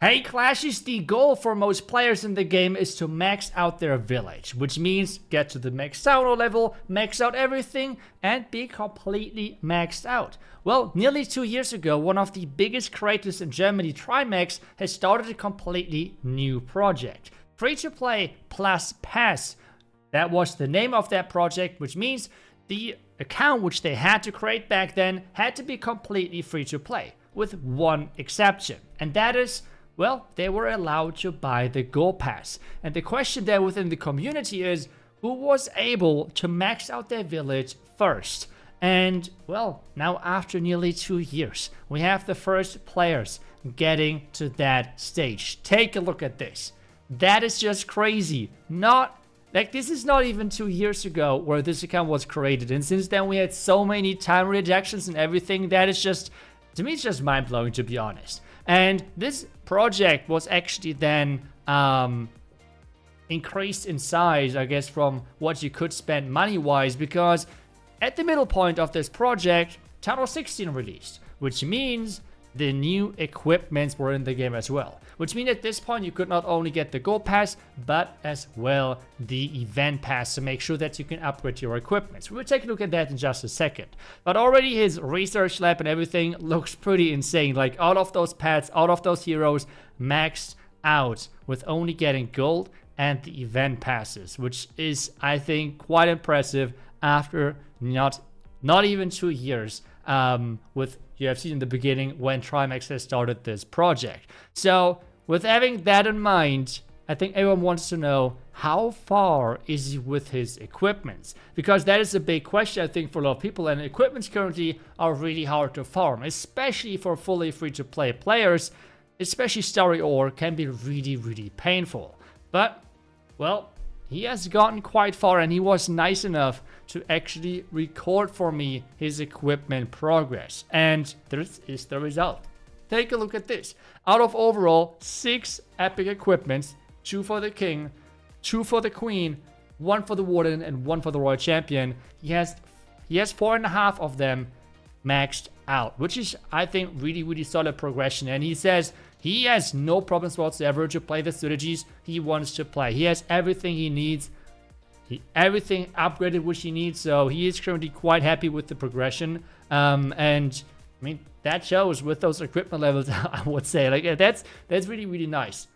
Hey Clashes, the goal for most players in the game is to max out their village, which means get to the max town level, max out everything, and be completely maxed out. Well, nearly 2 years ago, one of the biggest creators in Germany, Trimax, has started a completely new project. Free-to-play plus pass. That was the name of that project, which means the account which they had to create back then had to be completely free-to-play, with one exception, and that is, well, they were allowed to buy the Gold Pass. And the question there within the community is, who was able to max out their village first? And, well, now after nearly 2 years, we have the first players getting to that stage. Take a look at this. That is just crazy. This is not even 2 years ago where this account was created. And since then, we had so many time rejections and everything. That is just, to me, it's just mind-blowing, to be honest. And this project was actually then increased in size, I guess, from what you could spend money-wise, because at the middle point of this project, Tunnel 16 released, which means the new equipments were in the game as well. Which means at this point you could not only get the Gold Pass, but as well the Event Pass to make sure that you can upgrade your equipment. So we'll take a look at that in just a second. But already his research lab and everything looks pretty insane. Like all of those pets, all of those heroes maxed out with only getting gold and the Event Passes, which is, I think, quite impressive after not even 2 years with you have seen in the beginning when Trimax has started this project. So with having that in mind, I think everyone wants to know how far is he with his equipments, because that is a big question I think for a lot of people, and equipments currently are really hard to farm, especially for fully free-to-play players. Especially story ore can be really painful. But, well, he has gotten quite far, and he was nice enough to actually record for me his equipment progress. And this is the result. Take a look at this. Out of overall 6 epic equipments, 2 for the king, 2 for the queen, 1 for the warden, and 1 for the royal champion, he has 4.5 of them maxed out, which is, I think, really solid progression. And he says he has no problems whatsoever to play the strategies he wants to play. He has everything he needs, everything upgraded which he needs, so he is currently quite happy with the progression. And I mean, that shows with those equipment levels, I would say. Like, that's really nice.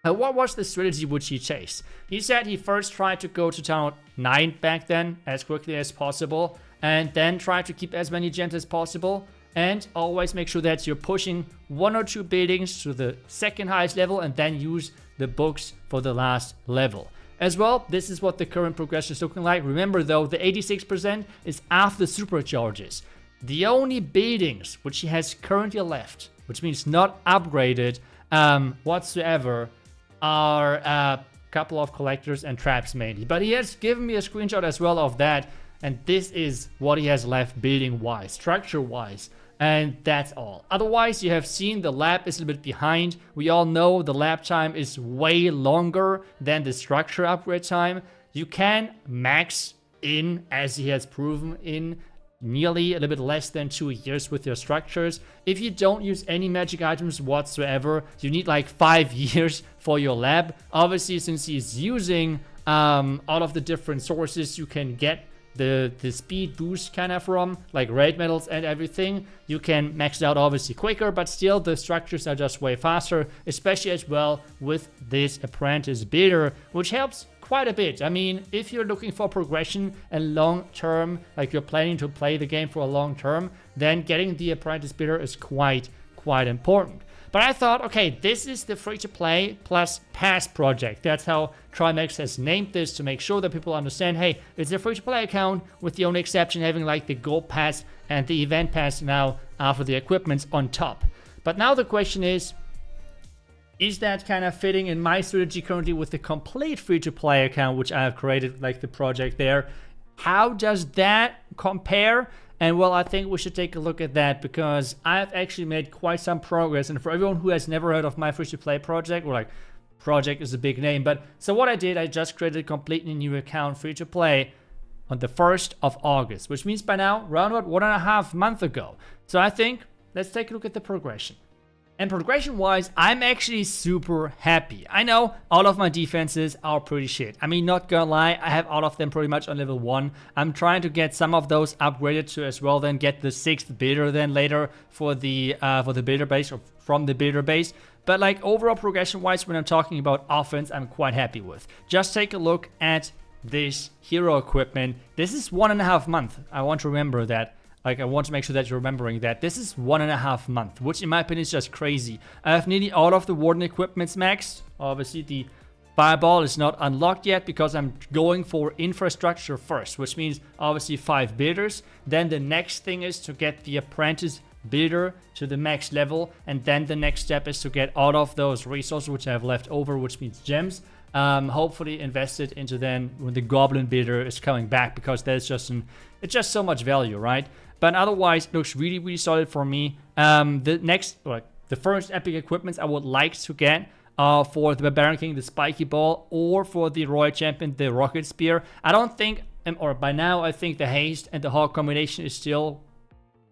What was the strategy which he chased? He said he first tried to go to town 9 back then as quickly as possible, and then try to keep as many gens as possible, and always make sure that you're pushing 1 or 2 buildings to the second highest level, and then use the books for the last level. As well, this is what the current progression is looking like. Remember though, the 86% is after supercharges. The only buildings which he has currently left, which means not upgraded whatsoever, are a couple of collectors and traps mainly. But he has given me a screenshot as well of that, and this is what he has left building-wise, structure-wise. And that's all. Otherwise, you have seen the lab is a little bit behind. We all know the lab time is way longer than the structure upgrade time. You can max in, as he has proven, in nearly a little bit less than 2 years with your structures. If you don't use any magic items whatsoever, you need like 5 years for your lab. Obviously, since he's using all of the different sources you can get the speed boost kind of from, like raid medals and everything, you can max it out obviously quicker, but still the structures are just way faster, especially as well with this apprentice builder, which helps quite a bit. I mean, if you're looking for progression and long term, like you're planning to play the game for a long term, then getting the apprentice builder is quite important. But I thought, okay, this is the free-to-play plus pass project. That's how Trimax has named this, to make sure that people understand, hey, it's a free-to-play account, with the only exception having like the Gold Pass and the Event Pass now after the equipment's on top. But now the question is that kind of fitting in my strategy currently with the complete free-to-play account, which I have created, like the project there? How does that compare? And well, I think we should take a look at that, because I've actually made quite some progress. And for everyone who has never heard of my free-to-play project, or like, project is a big name, but so what I did, I just created a completely new account free-to-play on the 1st of August, which means by now, around about 1.5 months ago. So I think, let's take a look at the progression. And progression-wise, I'm actually super happy. I know all of my defenses are pretty shit. I mean, not gonna lie, I have all of them pretty much on level 1. I'm trying to get some of those upgraded to as well, then get the 6th builder then later for the builder base, or from the builder base. But like overall progression-wise, when I'm talking about offense, I'm quite happy with. Just take a look at this hero equipment. This is 1.5 months. I want to remember that. Like, I want to make sure that you're remembering that. This is 1.5 months, which in my opinion is just crazy. I have nearly all of the Warden equipments maxed. Obviously, the Fireball is not unlocked yet because I'm going for infrastructure first, which means obviously 5 builders. Then the next thing is to get the Apprentice builder to the max level, and then the next step is to get all of those resources which I have left over, which means gems, hopefully invested into then when the Goblin builder is coming back, because there's just it's just so much value, right? But otherwise, it looks really, really solid for me. The first epic equipments I would like to get for the Barbarian King, the Spiky Ball, or for the Royal Champion, the Rocket Spear. I don't think, or by now, I think the Haste and the Hawk combination is still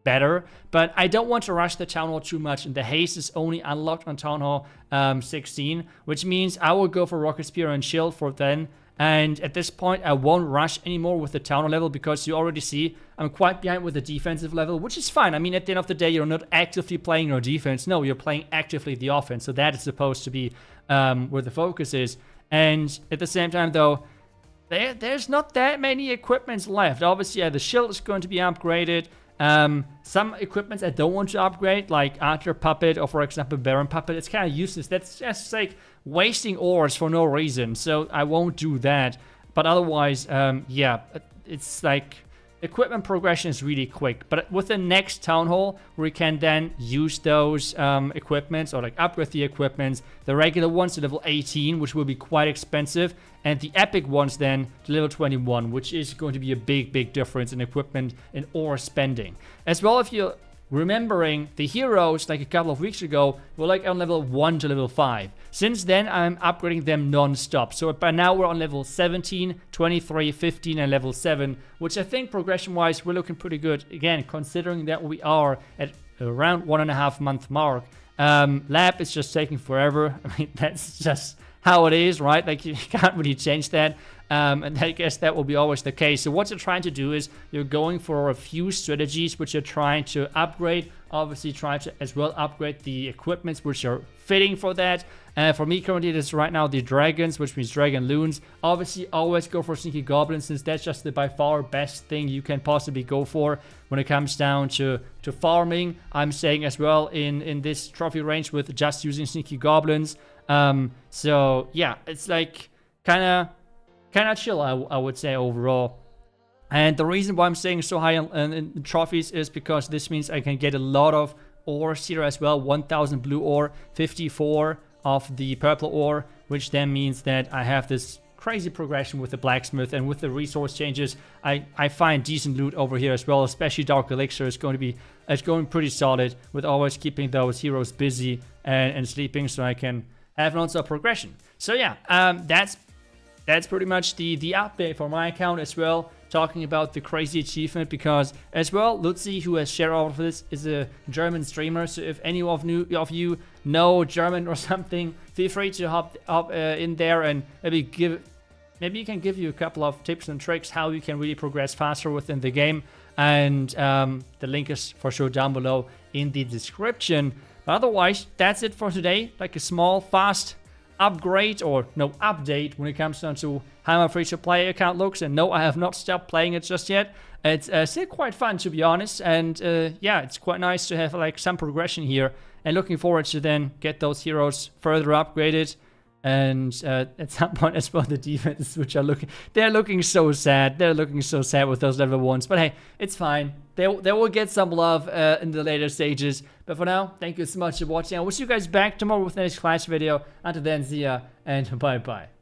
better, but I don't want to rush the Town Hall too much, and the Haste is only unlocked on Town Hall 16, which means I will go for Rocket Spear and Shield for then. And at this point, I won't rush anymore with the Town Hall level, because you already see I'm quite behind with the defensive level, which is fine. I mean, at the end of the day, you're not actively playing your defense. No, you're playing actively the offense. So that is supposed to be where the focus is. And at the same time, though, there's not that many equipments left. Obviously, yeah, the shield is going to be upgraded. Some equipments I don't want to upgrade, like Archer Puppet or, for example, Baron Puppet. It's kind of useless. That's just like wasting ores for no reason. So I won't do that. But otherwise, yeah, it's like equipment progression is really quick. But with the next Town Hall, we can then use those equipments, or like upgrade the equipments. The regular ones to level 18, which will be quite expensive. And the epic ones then to level 21, which is going to be a big, big difference in equipment and ore spending. As well, if you're remembering, the heroes like a couple of weeks ago were like on level 1 to level 5. Since then, I'm upgrading them non-stop. So by now we're on level 17, 23, 15, and level 7, which I think progression-wise we're looking pretty good. Again, considering that we are at around 1.5 month mark. Lab is just taking forever. I mean, that's just how it is, right? Like, you can't really change that. And I guess that will be always the case. So what you're trying to do is you're going for a few strategies which you're trying to upgrade. Obviously, try to as well upgrade the equipments which are fitting for that. For me, currently, it is right now the dragons, which means dragon loons. Obviously, always go for sneaky goblins, since that's just the by far best thing you can possibly go for when it comes down to farming. I'm saying as well in this trophy range with just using sneaky goblins. So yeah, it's like kind of chill, I would say, overall. And the reason why I'm staying so high in trophies is because this means I can get a lot of ores here as well. 1000 blue ore, 54 of the purple ore, which then means that I have this crazy progression with the blacksmith, and with the resource changes, I find decent loot over here as well. Especially Dark Elixir is going pretty solid, with always keeping those heroes busy and sleeping, so I can have non-stop progression. So yeah, that's pretty much the update for my account as well, talking about the crazy achievement, because as well, Lutzi, who has shared all of this, is a German streamer. So if any of you know German or something, feel free to hop in there, and maybe you can give you a couple of tips and tricks how you can really progress faster within the game. And the link is for sure down below in the description. But otherwise, that's it for today. Like a small, fast upgrade, or no, update when it comes down to how my free-to-play account looks. And no, I have not stopped playing it just yet. It's still quite fun, to be honest. And yeah, it's quite nice to have like some progression here. And looking forward to then get those heroes further upgraded. And at some point as well, the defense, which they're looking so sad. They're looking so sad with those level 1s. But hey, it's fine. They will get some love in the later stages. But for now, thank you so much for watching. I will see you guys back tomorrow with the next Clash video. Until then, see ya and bye-bye.